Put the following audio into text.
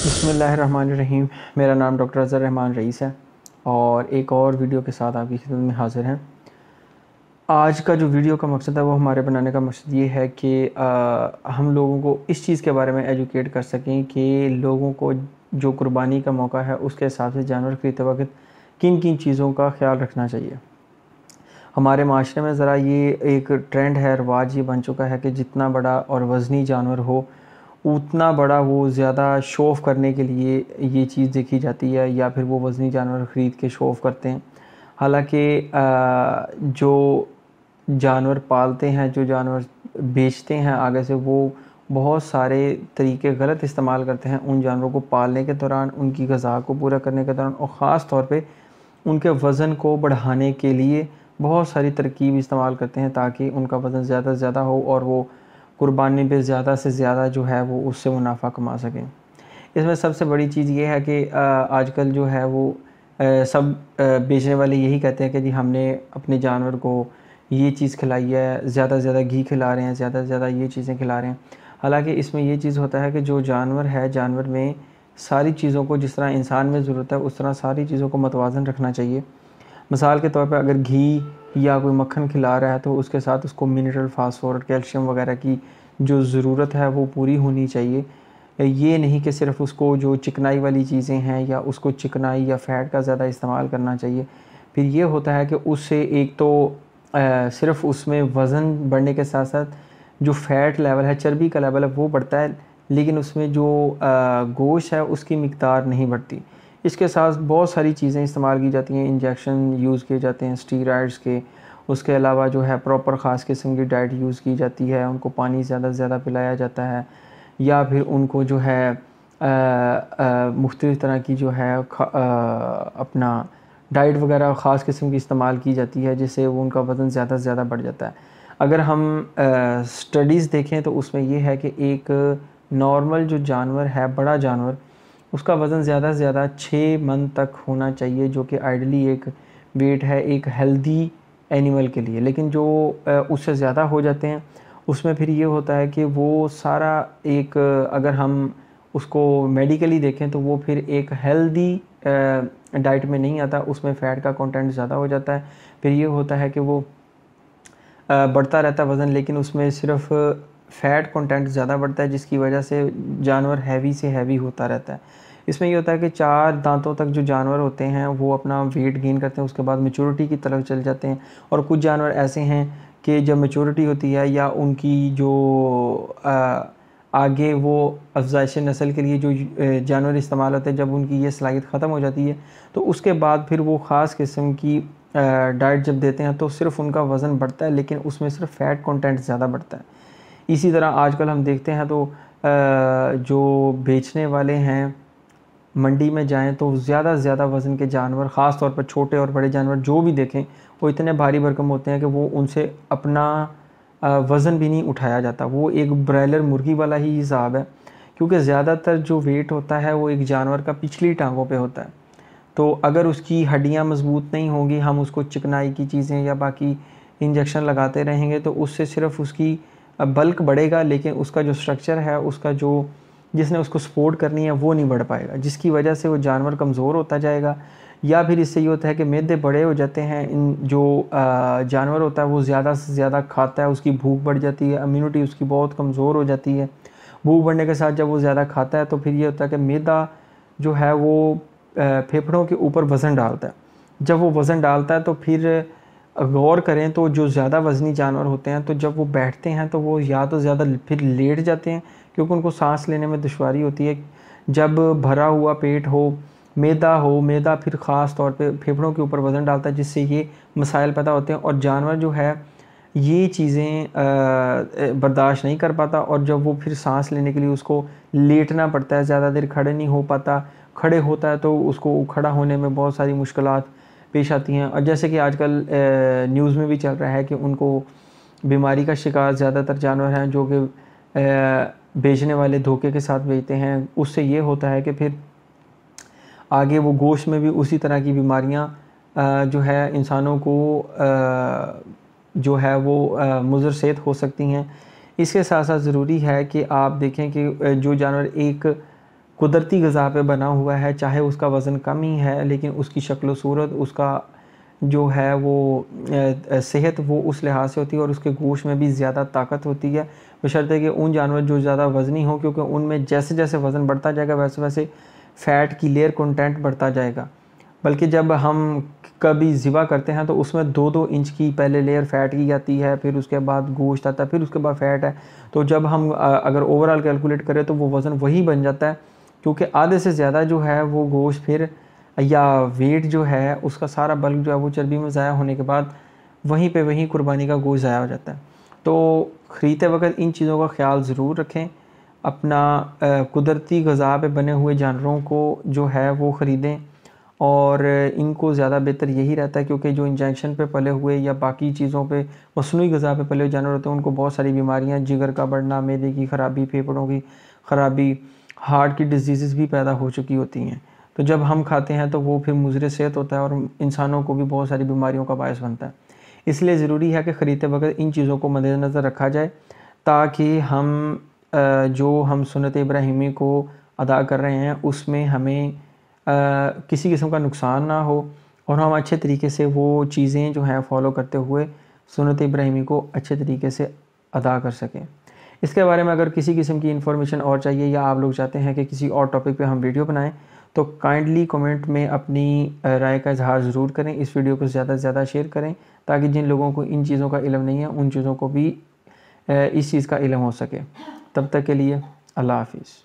बिस्मिल्लाहिर्रहमानिर्रहीम। मेरा नाम डॉक्टर अज़हर रहमान रईस है और एक और वीडियो के साथ आपकी खिदमत में हाज़िर हैं। आज का जो वीडियो का मकसद है वो हमारे बनाने का मकसद ये है कि हम लोगों को इस चीज़ के बारे में एजुकेट कर सकें कि लोगों को जो कुर्बानी का मौका है उसके हिसाब से जानवर खरीदते वक्त किन किन चीज़ों का ख्याल रखना चाहिए। हमारे माशरे में ज़रा ये एक ट्रेंड है, रवाज ये बन चुका है कि जितना बड़ा और वज़नी जानवर हो उतना बड़ा वो ज़्यादा शो ऑफ़ करने के लिए ये चीज़ देखी जाती है, या फिर वो वज़नी जानवर ख़रीद के शो ऑफ़ करते हैं। हालांकि जो जानवर पालते हैं, जो जानवर बेचते हैं आगे से, वो बहुत सारे तरीके गलत इस्तेमाल करते हैं उन जानवरों को पालने के दौरान, उनकी ग़िज़ा को पूरा करने के दौरान, और ख़ास तौर पे उनके वज़न को बढ़ाने के लिए बहुत सारी तरकीब इस्तेमाल करते हैं ताकि उनका वज़न ज़्यादा से ज़्यादा हो और वो कुर्बानी पे ज़्यादा से ज़्यादा जो है वो उससे मुनाफ़ा कमा सकें। इसमें सबसे बड़ी चीज़ ये है कि आजकल जो है वो सब बेचने वाले यही कहते हैं कि जी हमने अपने जानवर को ये चीज़ खिलाई है, ज़्यादा से ज़्यादा घी खिला रहे हैं, ज़्यादा से ज़्यादा ये चीज़ें खिला रहे हैं। हालांकि इसमें ये चीज़ होता है कि जो जानवर है, जानवर में सारी चीज़ों को जिस तरह इंसान में ज़रूरत है उस तरह सारी चीज़ों को मतवाज़न रखना चाहिए। मिसाल के तौर पे अगर घी या कोई मक्खन खिला रहा है तो उसके साथ उसको मिनरल, फास्फोरस, कैल्शियम वगैरह की जो ज़रूरत है वो पूरी होनी चाहिए। ये नहीं कि सिर्फ़ उसको जो चिकनाई वाली चीज़ें हैं या उसको चिकनाई या फ़ैट का ज़्यादा इस्तेमाल करना चाहिए। फिर ये होता है कि उससे एक तो सिर्फ़ उसमें वज़न बढ़ने के साथ साथ जो फ़ैट लेवल है, चर्बी का लेवल है वो बढ़ता है, लेकिन उसमें जो गोश्त है उसकी मिक़दार नहीं बढ़ती। इसके साथ बहुत सारी चीज़ें इस्तेमाल की जाती हैं, इंजेक्शन यूज़ किए जाते हैं स्टीरॉइड्स के। उसके अलावा जो है प्रॉपर ख़ास किस्म की डाइट यूज़ की जाती है, उनको पानी ज़्यादा से ज़्यादा पिलाया जाता है, या फिर उनको जो है मुख्तलिफ़ तरह की जो है अपना डाइट वगैरह ख़ास किस्म की इस्तेमाल की जाती है जिससे वो उनका वज़न ज़्यादा से ज़्यादा बढ़ जाता है। अगर हम स्टडीज़ देखें तो उसमें ये है कि एक नॉर्मल जो जानवर है, बड़ा जानवर, उसका वज़न ज़्यादा से ज़्यादा 6 मन तक होना चाहिए, जो कि आइडियली एक वेट है एक हेल्दी एनिमल के लिए। लेकिन जो उससे ज़्यादा हो जाते हैं उसमें फिर ये होता है कि वो सारा एक अगर हम उसको मेडिकली देखें तो वो फिर एक हेल्दी डाइट में नहीं आता, उसमें फ़ैट का कंटेंट ज़्यादा हो जाता है। फिर ये होता है कि वो बढ़ता रहता है वज़न, लेकिन उसमें सिर्फ़ फ़ैट कंटेंट ज़्यादा बढ़ता है जिसकी वजह से जानवर हैवी से हैवी होता रहता है। इसमें ये होता है कि 4 दांतों तक जो जानवर होते हैं वो अपना वेट गेन करते हैं, उसके बाद मैच्योरिटी की तरफ चल जाते हैं। और कुछ जानवर ऐसे हैं कि जब मैच्योरिटी होती है या उनकी जो आगे वो अफ़ज़ाइश नस्ल के लिए जो जानवर इस्तेमाल होते हैं, जब उनकी ये सलाहियत ख़त्म हो जाती है तो उसके बाद फिर वो ख़ास किस्म की डाइट जब देते हैं तो सिर्फ़ उनका वज़न बढ़ता है, लेकिन उसमें सिर्फ फ़ैट कंटेंट ज़्यादा बढ़ता है। इसी तरह आजकल हम देखते हैं तो जो बेचने वाले हैं मंडी में जाएँ तो ज़्यादा से ज़्यादा वज़न के जानवर, ख़ास तौर पर छोटे और बड़े जानवर जो भी देखें, वो इतने भारी भरकम होते हैं कि वो उनसे अपना वज़न भी नहीं उठाया जाता। वो एक ब्रॉयलर मुर्गी वाला ही हिसाब है, क्योंकि ज़्यादातर जो वेट होता है वो एक जानवर का पिछली टाँगों पे होता है। तो अगर उसकी हड्डियाँ मज़बूत नहीं होंगी, हम उसको चिकनाई की चीज़ें या बाकी इंजेक्शन लगाते रहेंगे तो उससे सिर्फ़ उसकी बल्क बढ़ेगा, लेकिन उसका जो स्ट्रक्चर है, उसका जो जिसने उसको सपोर्ट करनी है वो नहीं बढ़ पाएगा, जिसकी वजह से वो जानवर कमज़ोर होता जाएगा। या फिर इससे ये होता है कि मैदे बड़े हो जाते हैं, इन जो जानवर होता है वो ज़्यादा से ज़्यादा खाता है, उसकी भूख बढ़ जाती है, इम्यूनिटी उसकी बहुत कमज़ोर हो जाती है। भूख बढ़ने के साथ जब वो ज़्यादा खाता है तो फिर ये होता है कि मैदा जो है वो फेफड़ों के ऊपर वज़न डालता है। जब वो वज़न डालता है तो फिर गौर करें तो जो ज़्यादा वज़नी जानवर होते हैं तो जब वो बैठते हैं तो वो या तो ज़्यादा फिर लेट जाते हैं, क्योंकि उनको सांस लेने में दुश्वारी होती है। जब भरा हुआ पेट हो, मैदा फिर ख़ास तौर पे फेफड़ों के ऊपर वज़न डालता है, जिससे ये मसाइल पैदा होते हैं और जानवर जो है ये चीज़ें बर्दाश्त नहीं कर पाता, और जब वो फिर सांस लेने के लिए उसको लेटना पड़ता है, ज़्यादा देर खड़े नहीं हो पाता, खड़े होता है तो उसको खड़ा होने में बहुत सारी मुश्किलात पेश आती हैं। और जैसे कि आजकल न्यूज़ में भी चल रहा है कि उनको बीमारी का शिकार ज़्यादातर जानवर हैं जो कि बेचने वाले धोखे के साथ बेचते हैं। उससे ये होता है कि फिर आगे वो गोश्त में भी उसी तरह की बीमारियां जो है इंसानों को जो है वो मुज़र सेहत हो सकती हैं। इसके साथ साथ ज़रूरी है कि आप देखें कि जो जानवर एक कुदरती ग़िज़ा पे बना हुआ है, चाहे उसका वज़न कम ही है लेकिन उसकी शक्ल व सूरत, उसका जो है वो सेहत वो उस लिहाज से होती है और उसके गोश्त में भी ज़्यादा ताकत होती है, बशर्ते कि उन जानवर जो ज़्यादा वज़नी हो, क्योंकि उनमें जैसे जैसे वज़न बढ़ता जाएगा वैसे वैसे फ़ैट की लेयर कंटेंट बढ़ता जाएगा। बल्कि जब हम कभी ज़िबा करते हैं तो उसमें 2-2 इंच की पहले लेयर फ़ैट की जाती है, फिर उसके बाद गोश्त आता है, फिर उसके बाद फ़ैट है। तो जब हम अगर ओवरऑल कैलकुलेट करें तो वो वज़न वही बन जाता है, क्योंकि आधे से ज़्यादा जो है वो गोश्त फिर या वेट जो है उसका सारा बल्क जो है वो चर्बी में ज़ाया होने के बाद वहीं पे वहीं कुर्बानी का गोश्त ज़ाया हो जाता है। तो ख़रीदते वक़्त इन चीज़ों का ख़्याल ज़रूर रखें। अपना कुदरती ग़िज़ा पे बने हुए जानवरों को जो है वो ख़रीदें और इनको ज़्यादा बेहतर यही रहता है, क्योंकि जो इंजेक्शन पे पले हुए या बाकी चीज़ों पे मस्नूई ग़िज़ा पे पले हुए जानवर होते हैं उनको बहुत सारी बीमारियाँ, जिगर का बढ़ना, मैदे की ख़राबी, फेफड़ों की ख़राबी, हार्ट की डिजीज़ भी पैदा हो चुकी होती हैं। तो जब हम खाते हैं तो वो फिर मुज़र सेहत होता है और इंसानों को भी बहुत सारी बीमारियों का बायस बनता है। इसलिए ज़रूरी है कि ख़रीदते वक़्त इन चीज़ों को मद्देनज़र रखा जाए, ताकि हम जो हम सुन्नत इब्राहिमी को अदा कर रहे हैं उसमें हमें किसी किस्म का नुकसान ना हो और हम अच्छे तरीके से वो चीज़ें जो हैं फ़ॉलो करते हुए सुन्नत इब्राहिमी को अच्छे तरीके से अदा कर सकें। इसके बारे में अगर किसी किस्म की इन्फॉर्मेशन और चाहिए या आप लोग चाहते हैं कि किसी और टॉपिक पे हम वीडियो बनाएं, तो काइंडली कमेंट में अपनी राय का इज़हार ज़रूर करें। इस वीडियो को ज़्यादा से ज़्यादा शेयर करें, ताकि जिन लोगों को इन चीज़ों का इल्म नहीं है उन चीज़ों को भी इस चीज़ का इल्म हो सके। तब तक के लिए अल्लाह हाफ़िज़।